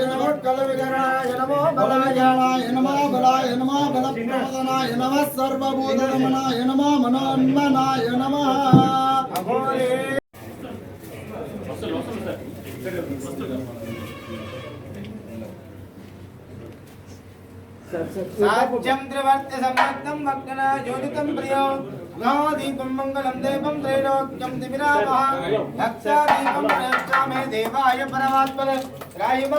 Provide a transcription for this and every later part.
नमः कलविकरणाय नमो बलाय नमः बलाय नमः बलप्रमदनाय नमः सर्वभूतदमनाय नमः मनोन्मनाय नमः साध्यं त्रिवर्त्य सम्मतं भक्तना ज्योतितं प्रियो दीपं मंगलं देवं त्रैलोक्यं दिविरामः दक्षादीपं प्रयच्छामि देवाय परमात्मने रायिम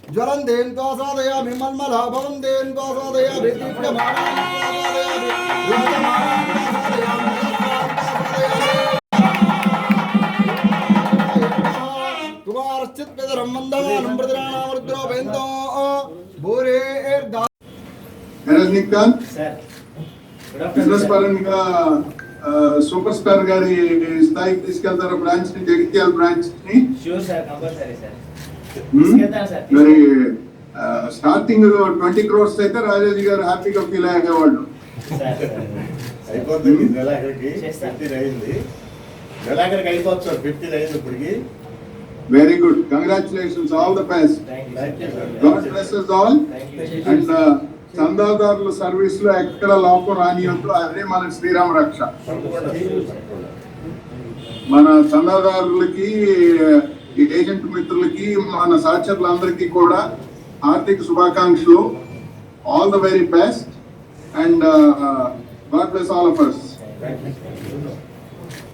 ज्वलन्देन कोसादयामि मन्मला भवन्देन कोसादयामि कुमारश्चित् पितरं वन्दमानं प्रतिराणां रुद्रो वेन्दो भूरे रजनीकांत బిజినెస్ పరంగా సూపర్ స్టార్ గారి స్థాయికి తీసుకెళ్తారు బ్రాంచ్ ని జగిత్యాల బ్రాంచ్ ని షూర్ సార్ కంపల్సరీ సార్ తీసుకెళ్తాను సార్ మరి స్టార్టింగ్ 20 crores అయితే రాజాజీ గారు హ్యాపీగా ఫీల్ అయ్యేవాళ్ళు అయిపోతుంది నెలాఖరికి 15 అయింది నెలాఖరికి అయిపోతుంది సార్ 15 అయింది ఇప్పటికి very good congratulations all the best God blesses all and చందాదారుల సర్వీస్ లో ఎక్కడ లోపం రానియొద్దు అదే మన శ్రీరామ రక్ష మన చందాదారులకి ఏజెంట్ మిత్రులకి మన సహచరులందరికీ కూడా ఆర్థిక శుభాకాంక్షలు all the very best and God bless all of us